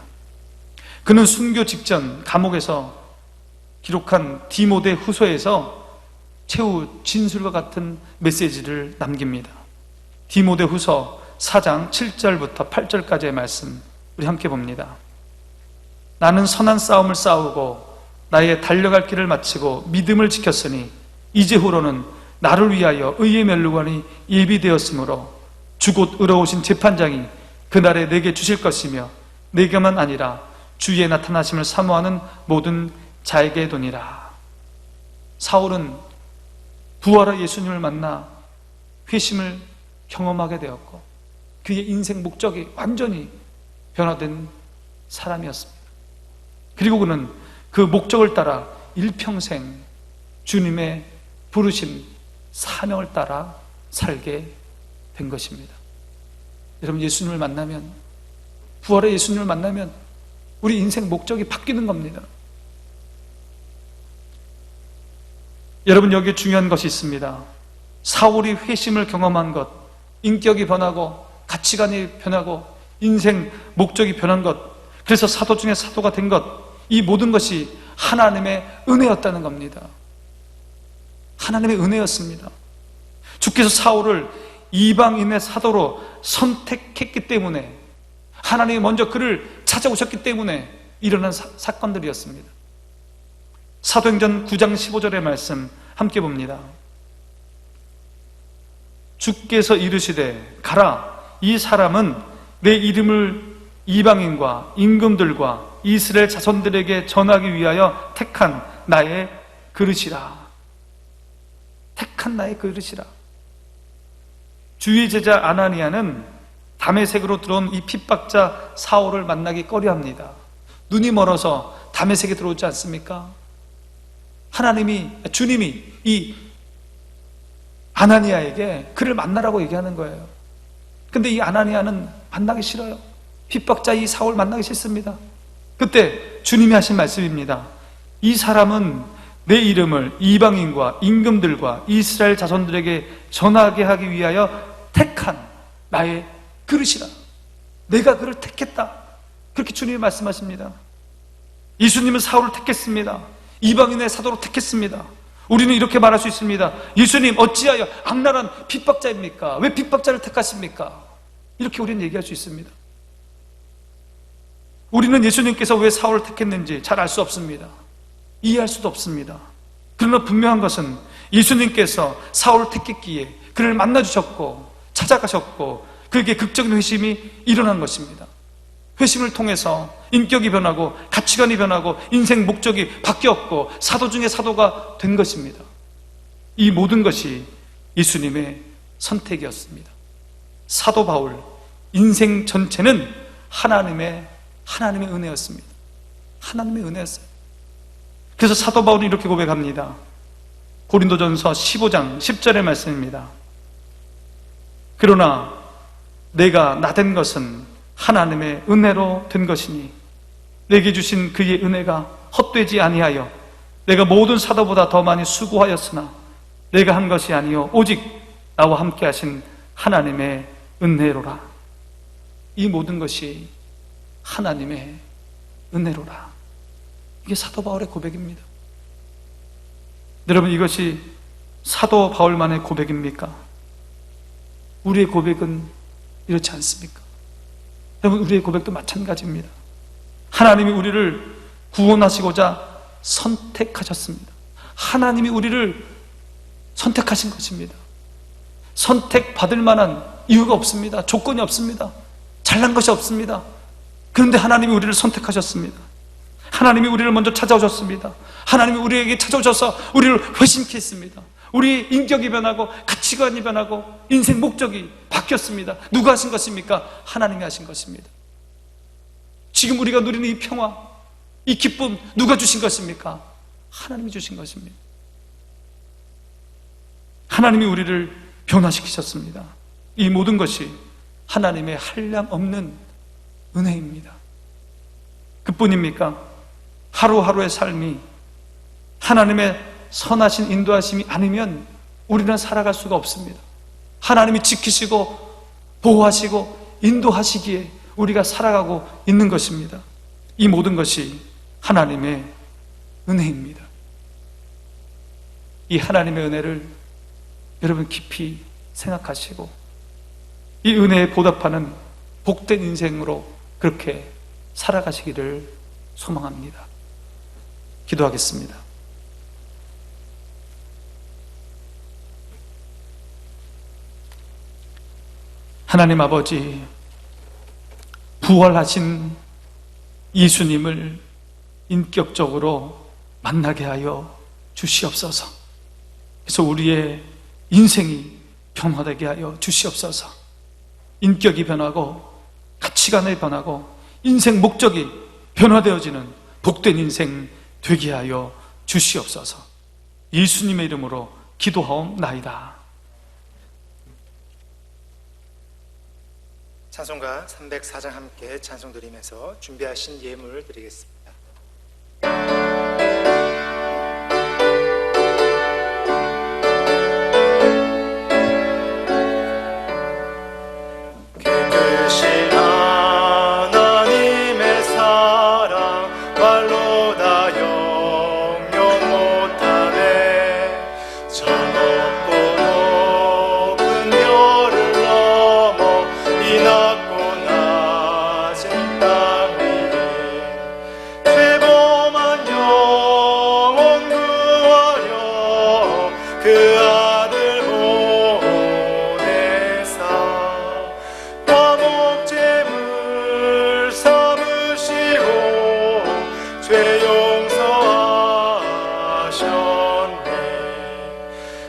C: 그는 순교 직전 감옥에서 기록한 디모데 후서에서 최후 진술과 같은 메시지를 남깁니다. 디모데 후서 4장 7절부터 8절까지의 말씀 우리 함께 봅니다. 나는 선한 싸움을 싸우고 나의 달려갈 길을 마치고 믿음을 지켰으니 이제후로는 나를 위하여 의의 멸류관이 예비되었으므로 주곧 의로우신 재판장이 그날에 내게 주실 것이며 내게만 아니라 주의 나타나심을 사모하는 모든 자에게 도니라. 사울은 부활의 예수님을 만나 회심을 경험하게 되었고 그의 인생 목적이 완전히 변화된 사람이었습니다. 그리고 그는 그 목적을 따라 일평생 주님의 부르신 사명을 따라 살게 된 것입니다. 여러분, 예수님을 만나면, 부활의 예수님을 만나면 우리 인생 목적이 바뀌는 겁니다. 여러분, 여기에 중요한 것이 있습니다. 사울이 회심을 경험한 것, 인격이 변하고 가치관이 변하고 인생 목적이 변한 것, 그래서 사도 중에 사도가 된 것, 이 모든 것이 하나님의 은혜였다는 겁니다. 하나님의 은혜였습니다. 주께서 사울을 이방인의 사도로 선택했기 때문에, 하나님이 먼저 그를 찾아오셨기 때문에 일어난 사건들이었습니다. 사도행전 9장 15절의 말씀 함께 봅니다. 주께서 이르시되 가라, 이 사람은 내 이름을 이방인과 임금들과 이스라엘 자손들에게 전하기 위하여 택한 나의 그릇이라. 택한 나의 그릇이라. 주의 제자 아나니아는 다메섹으로 들어온 이 핍박자 사울을 만나기 꺼려합니다. 눈이 멀어서 다메섹에 들어오지 않습니까? 주님이 이 아나니아에게 그를 만나라고 얘기하는 거예요. 근데 이 아나니아는 만나기 싫어요. 핍박자 이 사울 만나기 싫습니다. 그때 주님이 하신 말씀입니다. 이 사람은 내 이름을 이방인과 임금들과 이스라엘 자손들에게 전하게 하기 위하여 택한 나의 그릇이라. 내가 그를 택했다. 그렇게 주님이 말씀하십니다. 예수님은 사울을 택했습니다. 이방인의 사도로 택했습니다. 우리는 이렇게 말할 수 있습니다. 예수님 어찌하여 악랄한 핍박자입니까? 왜 핍박자를 택하십니까? 이렇게 우리는 얘기할 수 있습니다. 우리는 예수님께서 왜 사울을 택했는지 잘 알 수 없습니다. 이해할 수도 없습니다. 그러나 분명한 것은 예수님께서 사울을 택했기에 그를 만나주셨고 찾아가셨고 그에게 극적인 회심이 일어난 것입니다. 회심을 통해서 인격이 변하고 가치관이 변하고 인생 목적이 바뀌었고 사도 중에 사도가 된 것입니다. 이 모든 것이 예수님의 선택이었습니다. 사도 바울 인생 전체는 하나님의 은혜였습니다. 하나님의 은혜였어요. 그래서 사도 바울은 이렇게 고백합니다. 고린도전서 15장 10절의 말씀입니다. 그러나 내가 나된 것은 하나님의 은혜로 된 것이니 내게 주신 그의 은혜가 헛되지 아니하여 내가 모든 사도보다 더 많이 수고하였으나 내가 한 것이 아니요 오직 나와 함께 하신 하나님의 은혜로라. 이 모든 것이 하나님의 은혜로라. 이게 사도 바울의 고백입니다. 여러분, 이것이 사도 바울만의 고백입니까? 우리의 고백은 이렇지 않습니까? 여러분, 우리의 고백도 마찬가지입니다. 하나님이 우리를 구원하시고자 선택하셨습니다. 하나님이 우리를 선택하신 것입니다. 선택받을 만한 이유가 없습니다. 조건이 없습니다. 잘난 것이 없습니다. 그런데 하나님이 우리를 선택하셨습니다. 하나님이 우리를 먼저 찾아오셨습니다. 하나님이 우리에게 찾아오셔서 우리를 회심케 했습니다. 우리의 인격이 변하고 가치관이 변하고 인생 목적이 바뀌었습니다. 누가 하신 것입니까? 하나님이 하신 것입니다. 지금 우리가 누리는 이 평화, 이 기쁨 누가 주신 것입니까? 하나님이 주신 것입니다. 하나님이 우리를 변화시키셨습니다. 이 모든 것이 하나님의 한량없는 은혜입니다. 그뿐입니까? 하루하루의 삶이 하나님의 선하신 인도하심이 아니면 우리는 살아갈 수가 없습니다. 하나님이 지키시고 보호하시고 인도하시기에 우리가 살아가고 있는 것입니다. 이 모든 것이 하나님의 은혜입니다. 이 하나님의 은혜를 여러분 깊이 생각하시고 이 은혜에 보답하는 복된 인생으로 그렇게 살아가시기를 소망합니다. 기도하겠습니다. 하나님 아버지, 부활하신 예수님을 인격적으로 만나게 하여 주시옵소서. 그래서 우리의 인생이 변화되게 하여 주시옵소서. 인격이 변하고 가치관이 변하고 인생 목적이 변화되어지는 복된 인생 되게 하여 주시옵소서. 예수님의 이름으로 기도하옵나이다.
A: 찬송가 304장 함께 찬송 드리면서 준비하신 예물을 드리겠습니다. 깨끗이 하나님의 사랑 말로 다 영영 못하네. 저 높고 높은 별을 넘어 이 낮고 낮은 땅 위에 죄범한 영혼 구하려 그 아들 보내사 화목제물 삼으시고 죄 용서하셨네.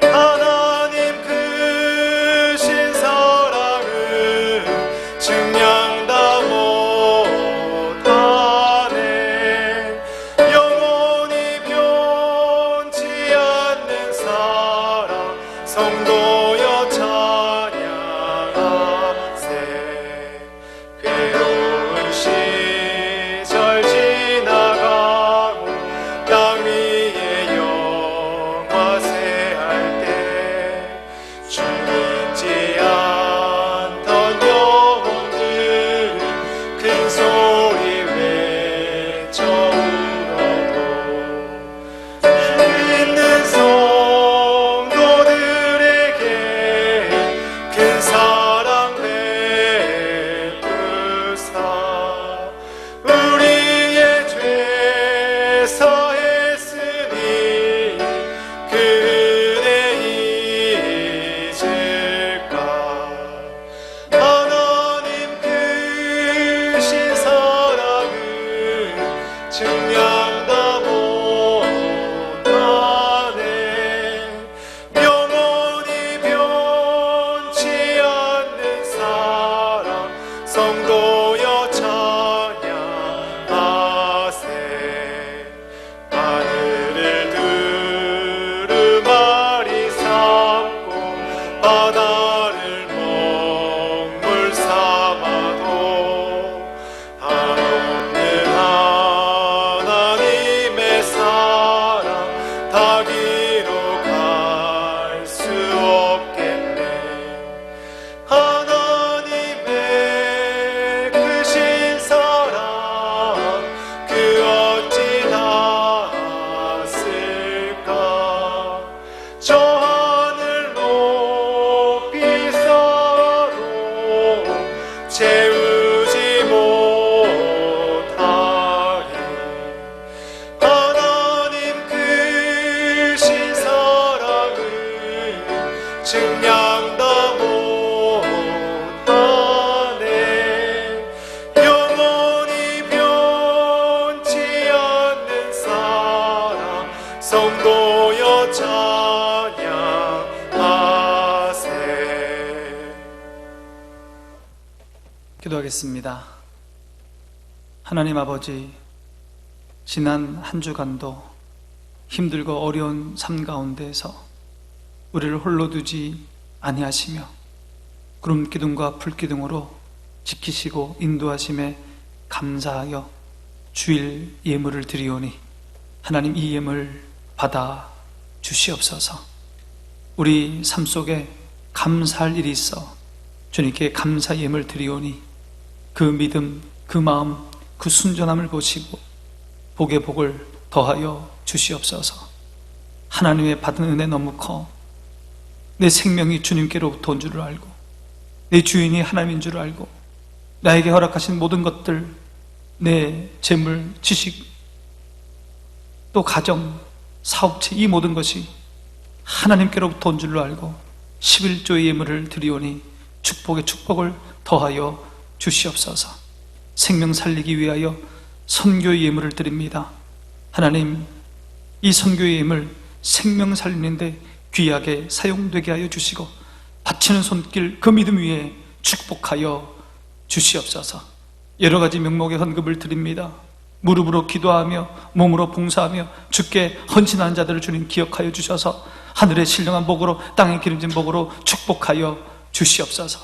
A: 하나님 크신 사랑은 증량 다 못하네. 영원히 변치 않는 사랑 성도여 찬양하세. 괴로운 시절 지나가고 땅 위에 영화세할 때 주 믿지 않던 영혼들은 큰 소리 외쳐 울어도 주 믿는 성도들에게 큰 사랑 베푸사 우리의 죄 사했으니 그 은혜 잊을까. 하나님 크신 사랑은 증량 다 못하네. 영원히 변치 않는 사랑 성도여 찬양하세. 하늘을 두루마리 삼고 바다를 먹물 삼아도
D: 측량 다 못하네. 영원히 변치 않는 사랑 성도여 찬양하세.
C: 기도하겠습니다. 하나님 아버지, 지난 한 주간도 힘들고 어려운 삶 가운데에서 우리를 홀로 두지 아니하시며 구름 기둥과 불 기둥으로 지키시고 인도하심에 감사하여 주일 예물을 드리오니 하나님 이 예물 받아 주시옵소서. 우리 삶 속에 감사할 일이 있어 주님께 감사 예물 드리오니 그 믿음, 그 마음, 그 순전함을 보시고 복의 복을 더하여 주시옵소서. 하나님의 받은 은혜 너무 커 내 생명이 주님께로부터 온 줄을 알고 내 주인이 하나님인 줄 알고 나에게 허락하신 모든 것들, 내 재물, 지식, 또 가정, 사업체, 이 모든 것이 하나님께로부터 온 줄로 알고 11조의 예물을 드리오니 축복의 축복을 더하여 주시옵소서. 생명 살리기 위하여 선교의 예물을 드립니다. 하나님, 이 선교의 예물 생명 살리는데 귀하게 사용되게 하여 주시고 바치는 손길 그 믿음 위에 축복하여 주시옵소서. 여러 가지 명목의 헌금을 드립니다. 무릎으로 기도하며 몸으로 봉사하며 주께 헌신하는 자들을 주님 기억하여 주셔서 하늘의 신령한 복으로 땅의 기름진 복으로 축복하여 주시옵소서.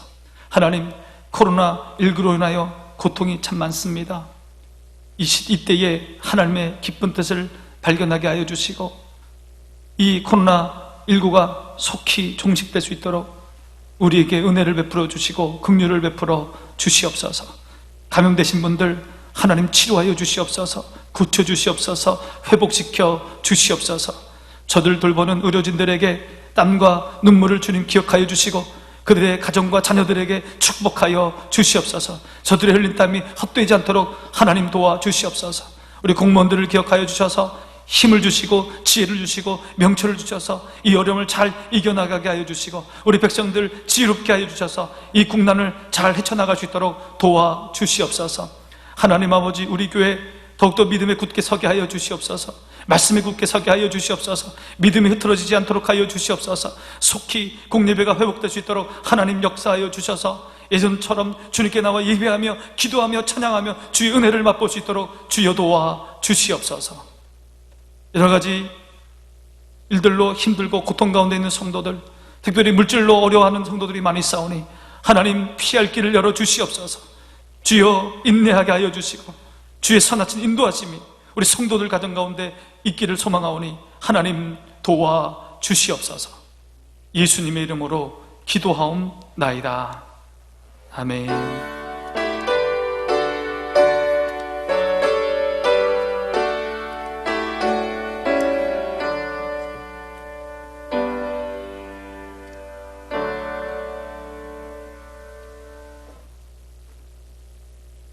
C: 하나님, 코로나19로 인하여 고통이 참 많습니다. 이때에 하나님의 기쁜 뜻을 발견하게 하여 주시고 이 코로나19가 속히 종식될 수 있도록 우리에게 은혜를 베풀어 주시고 긍휼을 베풀어 주시옵소서. 감염되신 분들 하나님 치료하여 주시옵소서. 고쳐 주시옵소서. 회복시켜 주시옵소서. 저들 돌보는 의료진들에게 땀과 눈물을 주님 기억하여 주시고 그들의 가정과 자녀들에게 축복하여 주시옵소서. 저들의 흘린 땀이 헛되지 않도록 하나님 도와 주시옵소서. 우리 공무원들을 기억하여 주셔서 힘을 주시고 지혜를 주시고 명철을 주셔서 이 어려움을 잘 이겨나가게 하여 주시고 우리 백성들 지혜롭게 하여 주셔서 이 국난을 잘 헤쳐나갈 수 있도록 도와 주시옵소서. 하나님 아버지, 우리 교회 더욱더 믿음에 굳게 서게 하여 주시옵소서. 말씀에 굳게 서게 하여 주시옵소서. 믿음이 흐트러지지 않도록 하여 주시옵소서. 속히 공예배가 회복될 수 있도록 하나님 역사하여 주셔서 예전처럼 주님께 나와 예배하며 기도하며 찬양하며 주의 은혜를 맛볼 수 있도록 주여 도와 주시옵소서. 여러 가지 일들로 힘들고 고통 가운데 있는 성도들, 특별히 물질로 어려워하는 성도들이 많이 싸우니 하나님 피할 길을 열어 주시옵소서. 주여 인내하게 하여 주시고 주의 선하신 인도하심이 우리 성도들 가정 가운데 있기를 소망하오니 하나님 도와 주시옵소서. 예수님의 이름으로 기도하옵나이다. 아멘.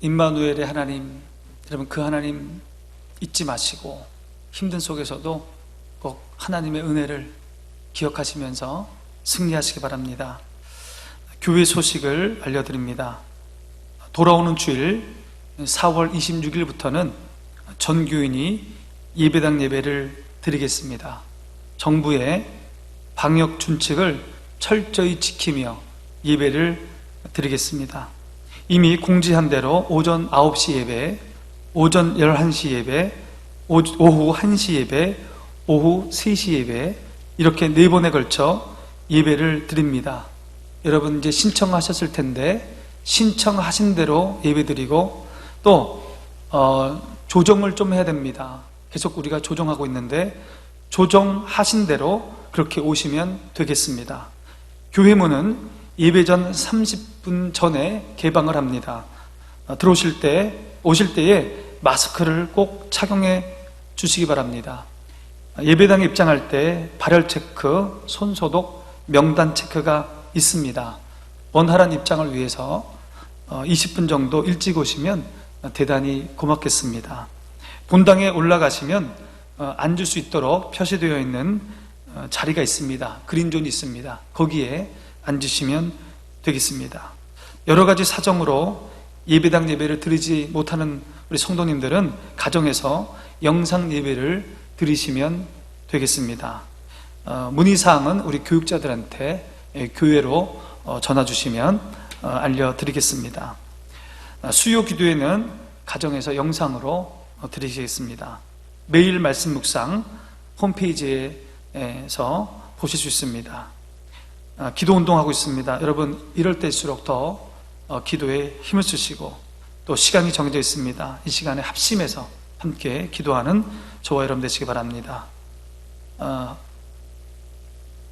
C: 임마누엘의 하나님, 여러분 그 하나님 잊지 마시고 힘든 속에서도 꼭 하나님의 은혜를 기억하시면서 승리하시기 바랍니다. 교회 소식을 알려드립니다. 돌아오는 주일 4월 26일부터는 전 교인이 예배당 예배를 드리겠습니다. 정부의 방역 준칙을 철저히 지키며 예배를 드리겠습니다. 이미 공지한 대로 오전 9시 예배, 오전 11시 예배, 오후 1시 예배, 오후 3시 예배, 이렇게 4번에 걸쳐 예배를 드립니다. 여러분 이제 신청하셨을 텐데 신청하신 대로 예배 드리고 또 조정을 좀 해야 됩니다. 계속 우리가 조정하고 있는데 조정하신 대로 그렇게 오시면 되겠습니다. 교회 문은 예배 전 30분 전에 개방을 합니다. 오실 때에 마스크를 꼭 착용해 주시기 바랍니다. 예배당에 입장할 때 발열 체크, 손 소독, 명단 체크가 있습니다. 원활한 입장을 위해서 20분 정도 일찍 오시면 대단히 고맙겠습니다. 본당에 올라가시면 앉을 수 있도록 표시되어 있는 자리가 있습니다. 그린존이 있습니다. 거기에 앉으시면 되겠습니다. 여러 가지 사정으로 예배당 예배를 드리지 못하는 우리 성도님들은 가정에서 영상 예배를 드리시면 되겠습니다. 문의사항은 우리 교육자들한테 교회로 전화 주시면 알려드리겠습니다. 수요 기도회는 가정에서 영상으로 드리시겠습니다. 매일 말씀 묵상 홈페이지에서 보실 수 있습니다. 기도 운동하고 있습니다. 여러분 이럴 때일수록 더 기도에 힘을 쓰시고 또 시간이 정해져 있습니다. 이 시간에 합심해서 함께 기도하는 저와 여러분 되시기 바랍니다.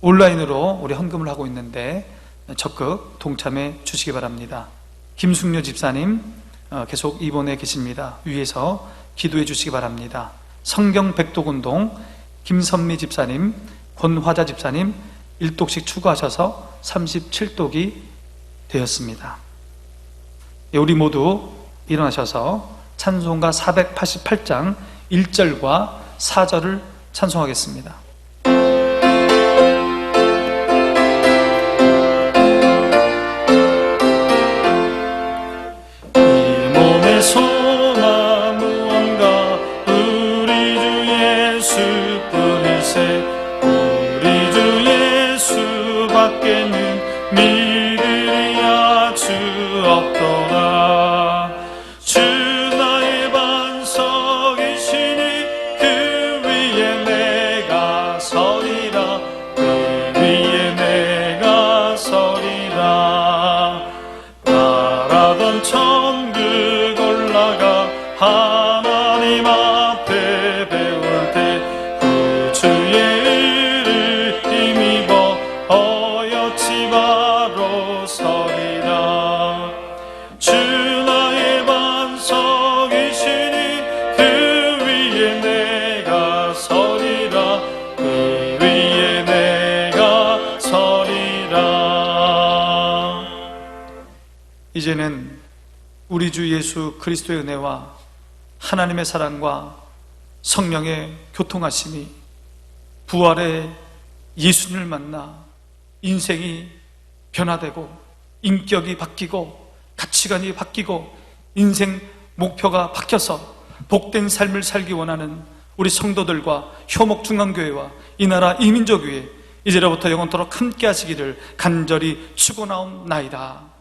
C: 온라인으로 우리 헌금을 하고 있는데 적극 동참해 주시기 바랍니다. 김숙녀 집사님 계속 입원해 계십니다. 위에서 기도해 주시기 바랍니다. 성경 백독운동 김선미 집사님, 권화자 집사님 1독씩 추가하셔서 37독이 되었습니다. 우리 모두 일어나셔서 찬송가 488장 1절과 4절을 찬송하겠습니다.
D: 소망 무언가 우리 주 예수뿐일세 우리 주 예수밖에는 믿으리 아주 없도다 주 나의 반석이시니 그 위에 내가 서리라 그 위에 내가 서리라 바라던 천국 올라가 하나님 앞에 배울 때 구주의 의를 힘입어 어여치 바로 서리라 주 나의 반석이시니 그 위에 내가 서리라 그 위에 내가 서리라.
C: 이제는 우리 주 예수 그리스도의 은혜와 하나님의 사랑과 성령의 교통하심이 부활의 예수님을 만나 인생이 변화되고 인격이 바뀌고 가치관이 바뀌고 인생 목표가 바뀌어서 복된 삶을 살기 원하는 우리 성도들과 효목중앙교회와 이 나라 이민족교회 이제로부터 영원토록 함께 하시기를 간절히 축원하옵나이다.